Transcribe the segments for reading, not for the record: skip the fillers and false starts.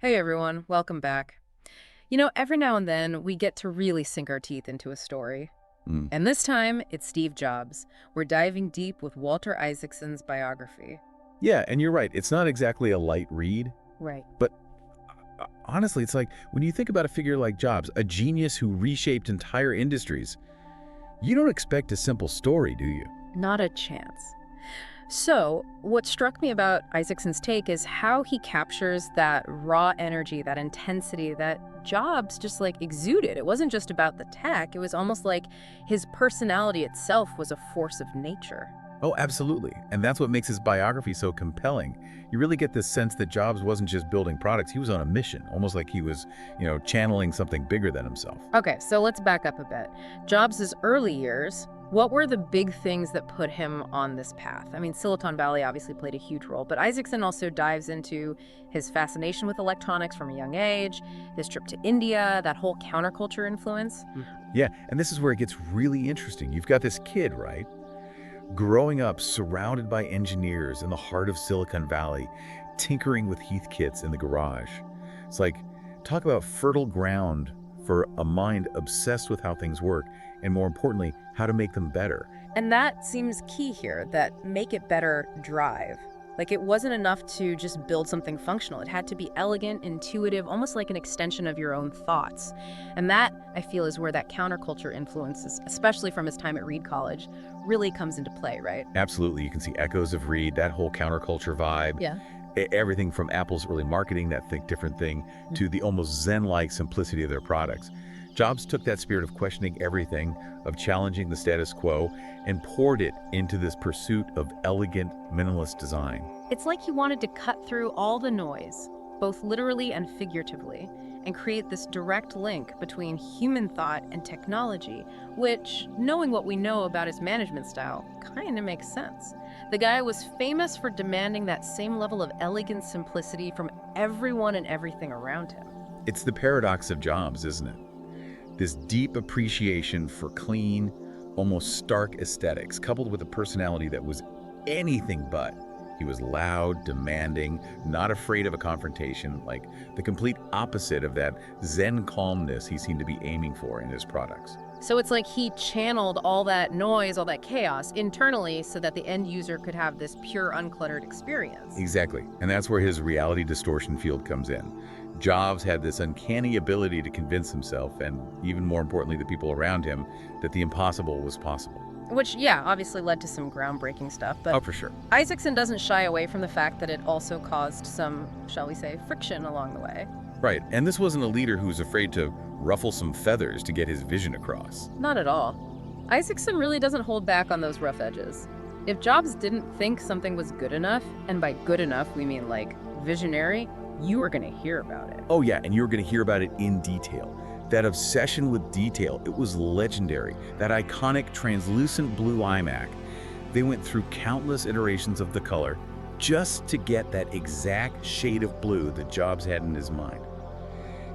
Hey everyone, welcome back. Every now and then we get to really sink our teeth into a story. Mm. And this time, it's Steve Jobs. We're diving deep with Walter Isaacson's biography. Yeah, and you're right. It's not exactly a light read, Right. but honestly, it's like when you think about a figure like Jobs, a genius who reshaped entire industries, you don't expect a simple story, do you? Not a chance. So, what struck me about Isaacson's take is how he captures that raw energy, that intensity that Jobs just exuded. It wasn't just about the tech, it was almost like his personality itself was a force of nature. Oh, absolutely. And that's what makes his biography so compelling. You really get this sense that Jobs wasn't just building products, he was on a mission, almost like he was, channeling something bigger than himself. Okay, so let's back up a bit. Jobs' early years, what were the big things that put him on this path? I mean, Silicon Valley obviously played a huge role, but Isaacson also dives into his fascination with electronics from a young age, his trip to India, that whole counterculture influence. Yeah, and this is where it gets really interesting. You've got this kid, right? Growing up surrounded by engineers in the heart of Silicon Valley, tinkering with Heath kits in the garage. It's like, talk about fertile ground for a mind obsessed with how things work, and more importantly, how to make them better. And that seems key here, that make it better drive. It wasn't enough to just build something functional. It had to be elegant, intuitive, almost like an extension of your own thoughts. And that, I feel, is where that counterculture influences, especially from his time at Reed College, really comes into play, right? Absolutely, you can see echoes of Reed, that whole counterculture vibe. Yeah. Everything from Apple's early marketing, that think different thing, to the almost zen-like simplicity of their products. Jobs took that spirit of questioning everything, of challenging the status quo, and poured it into this pursuit of elegant, minimalist design. It's like he wanted to cut through all the noise, both literally and figuratively, and create this direct link between human thought and technology, which, knowing what we know about his management style, kind of makes sense. The guy was famous for demanding that same level of elegant simplicity from everyone and everything around him. It's the paradox of Jobs, isn't it? This deep appreciation for clean, almost stark aesthetics, coupled with a personality that was anything but. He was loud, demanding, not afraid of a confrontation, like the complete opposite of that zen calmness he seemed to be aiming for in his products. So it's like he channeled all that noise, all that chaos internally so that the end user could have this pure, uncluttered experience. Exactly, and that's where his reality distortion field comes in. Jobs had this uncanny ability to convince himself, and even more importantly, the people around him, that the impossible was possible. Which, yeah, obviously led to some groundbreaking stuff, but Oh, for sure. Isaacson doesn't shy away from the fact that it also caused some, shall we say, friction along the way. Right, and this wasn't a leader who was afraid to ruffle some feathers to get his vision across. Not at all. Isaacson really doesn't hold back on those rough edges. If Jobs didn't think something was good enough, and by good enough we mean visionary, you were going to hear about it. Oh yeah, and you're going to hear about it in detail. That obsession with detail, it was legendary. That iconic translucent blue iMac. They went through countless iterations of the color just to get that exact shade of blue that Jobs had in his mind.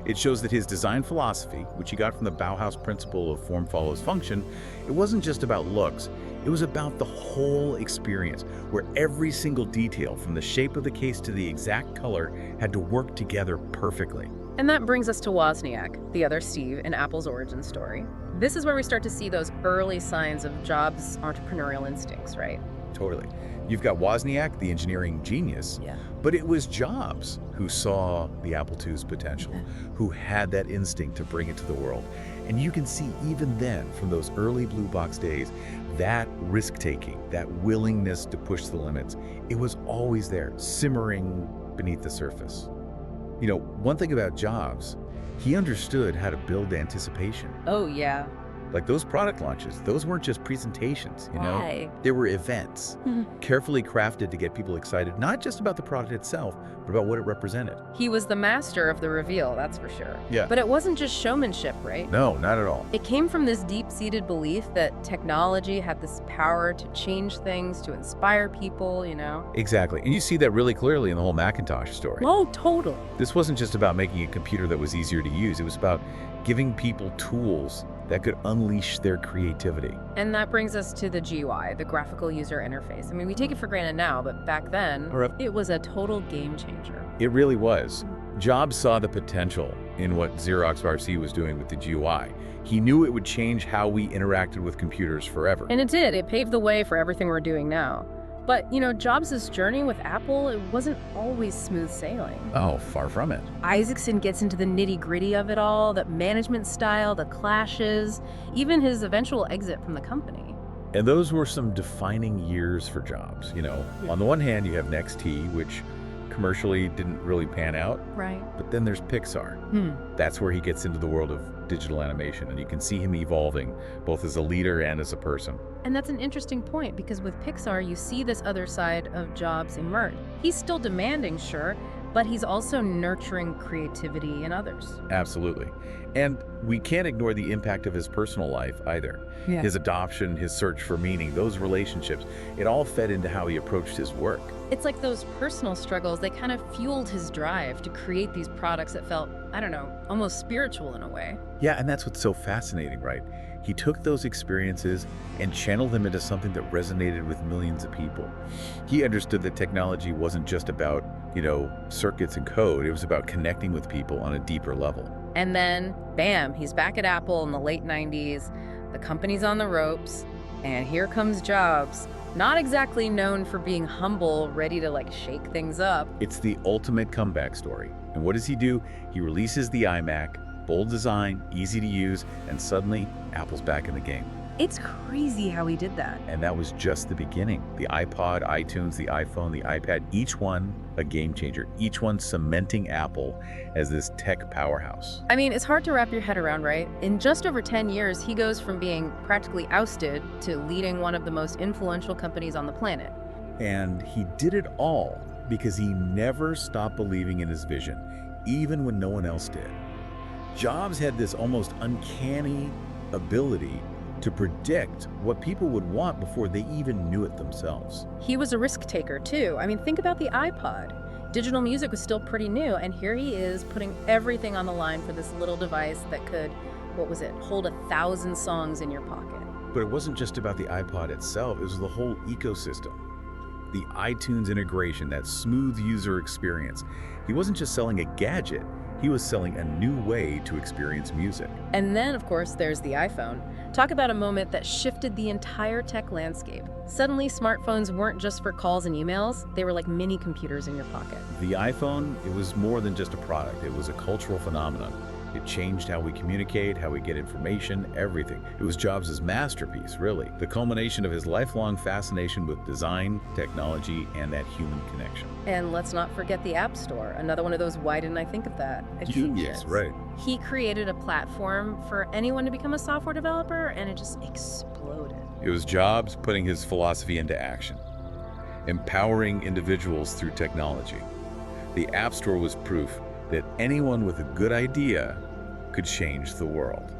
It shows that his design philosophy, which he got from the Bauhaus principle of form follows function, it wasn't just about looks, it was about the whole experience, where every single detail, from the shape of the case to the exact color, had to work together perfectly. And that brings us to Wozniak, the other Steve in Apple's origin story. This is where we start to see those early signs of Jobs' entrepreneurial instincts, right? Totally. You've got Wozniak, the engineering genius, Yeah. but it was Jobs who saw the Apple II's potential, who had that instinct to bring it to the world. And you can see even then, from those early blue box days, that risk-taking, that willingness to push the limits, it was always there, simmering beneath the surface. One thing about Jobs, he understood how to build anticipation. Oh, yeah. Like those product launches, those weren't just presentations, Right. They were events, carefully crafted to get people excited, not just about the product itself, but about what it represented. He was the master of the reveal, that's for sure. Yeah. But it wasn't just showmanship, right? No, not at all. It came from this deep-seated belief that technology had this power to change things, to inspire people, Exactly. And you see that really clearly in the whole Macintosh story. Oh, totally. This wasn't just about making a computer that was easier to use. It was about giving people tools that could unleash their creativity. And that brings us to the GUI, the graphical user interface. I mean, we take it for granted now, but back then, Or it was a total game changer. It really was. Jobs saw the potential in what Xerox RC was doing with the GUI. He knew it would change how we interacted with computers forever. And it did. It paved the way for everything we're doing now. But, Jobs' journey with Apple, it wasn't always smooth sailing. Oh, far from it. Isaacson gets into the nitty-gritty of it all, the management style, the clashes, even his eventual exit from the company. And those were some defining years for Jobs. On the one hand, you have NXT, which commercially didn't really pan out. Right. But then there's Pixar. That's where he gets into the world of digital animation, and you can see him evolving both as a leader and as a person. And that's an interesting point, because with Pixar, you see this other side of Jobs emerge. He's still demanding, sure, but he's also nurturing creativity in others. Absolutely. And we can't ignore the impact of his personal life either. Yeah. His adoption, his search for meaning, those relationships, it all fed into how he approached his work. It's like those personal struggles, they kind of fueled his drive to create these products that felt, almost spiritual in a way. Yeah, and that's what's so fascinating, right? He took those experiences and channeled them into something that resonated with millions of people. He understood that technology wasn't just about, circuits and code. It was about connecting with people on a deeper level. And then, bam, he's back at Apple in the late 90s. The company's on the ropes, and here comes Jobs. Not exactly known for being humble, ready to shake things up. It's the ultimate comeback story. And what does he do? He releases the iMac, bold design, easy to use, and suddenly Apple's back in the game. It's crazy how he did that. And that was just the beginning. The iPod, iTunes, the iPhone, the iPad, each one a game changer, each one cementing Apple as this tech powerhouse. It's hard to wrap your head around, right? In just over 10 years, he goes from being practically ousted to leading one of the most influential companies on the planet. And he did it all because he never stopped believing in his vision, even when no one else did. Jobs had this almost uncanny ability to predict what people would want before they even knew it themselves. He was a risk taker too. Think about the iPod. Digital music was still pretty new, and here he is putting everything on the line for this little device that could, hold 1,000 songs in your pocket. But it wasn't just about the iPod itself, it was the whole ecosystem. The iTunes integration, that smooth user experience. He wasn't just selling a gadget, he was selling a new way to experience music. And then, of course, there's the iPhone. Talk about a moment that shifted the entire tech landscape. Suddenly, smartphones weren't just for calls and emails, they were like mini computers in your pocket. The iPhone, it was more than just a product, it was a cultural phenomenon. It changed how we communicate, how we get information, everything. It was Jobs' masterpiece, really. The culmination of his lifelong fascination with design, technology, and that human connection. And let's not forget the App Store, another one of those why didn't I think of that achievements. Yes, right. He created a platform for anyone to become a software developer, and it just exploded. It was Jobs putting his philosophy into action, empowering individuals through technology. The App Store was proof that anyone with a good idea could change the world.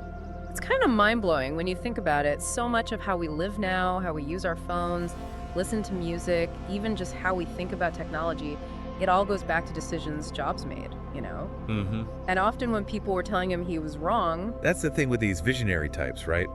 It's kind of mind-blowing when you think about it. So much of how we live now, how we use our phones, listen to music, even just how we think about technology, it all goes back to decisions Jobs made, And often when people were telling him he was wrong... That's the thing with these visionary types, right?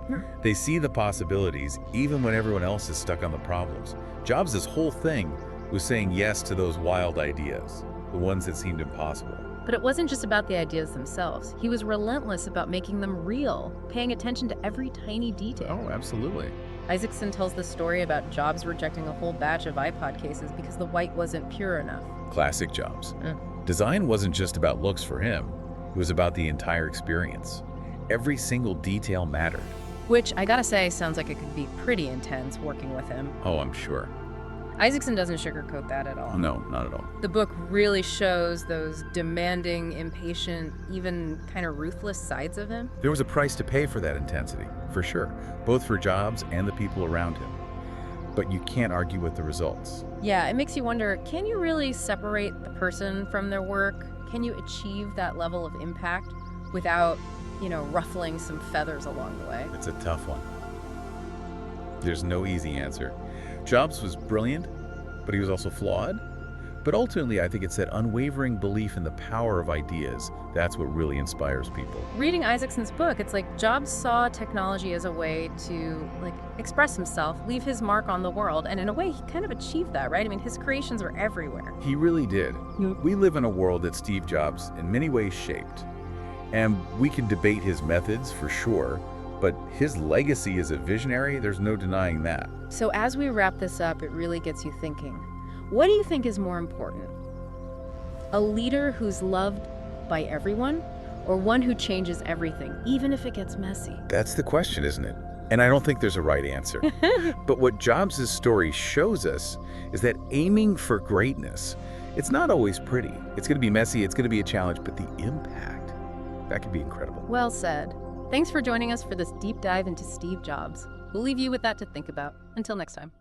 They see the possibilities even when everyone else is stuck on the problems. Jobs' whole thing was saying yes to those wild ideas, the ones that seemed impossible. But it wasn't just about the ideas themselves. He was relentless about making them real, paying attention to every tiny detail. Oh, absolutely. Isaacson tells the story about Jobs rejecting a whole batch of iPod cases because the white wasn't pure enough. Classic Jobs. Design wasn't just about looks for him. It was about the entire experience. Every single detail mattered. Which, I gotta say, sounds like it could be pretty intense working with him. Oh, I'm sure. Isaacson doesn't sugarcoat that at all. No, not at all. The book really shows those demanding, impatient, even kind of ruthless sides of him. There was a price to pay for that intensity, for sure, both for Jobs and the people around him. But you can't argue with the results. Yeah, it makes you wonder, can you really separate the person from their work? Can you achieve that level of impact without, ruffling some feathers along the way? It's a tough one. There's no easy answer. Jobs was brilliant, but he was also flawed. But ultimately, I think it's that unwavering belief in the power of ideas that's what really inspires people. Reading Isaacson's book, it's like Jobs saw technology as a way to express himself, leave his mark on the world, and in a way he kind of achieved that, right? I mean, his creations are everywhere. He really did. We live in a world that Steve Jobs in many ways shaped. And we can debate his methods for sure, but his legacy as a visionary, there's no denying that. So as we wrap this up, it really gets you thinking. What do you think is more important? A leader who's loved by everyone, or one who changes everything, even if it gets messy? That's the question, isn't it? And I don't think there's a right answer. But what Jobs' story shows us is that aiming for greatness, it's not always pretty. It's going to be messy, it's going to be a challenge, but the impact, that could be incredible. Well said. Thanks for joining us for this deep dive into Steve Jobs. We'll leave you with that to think about. Until next time.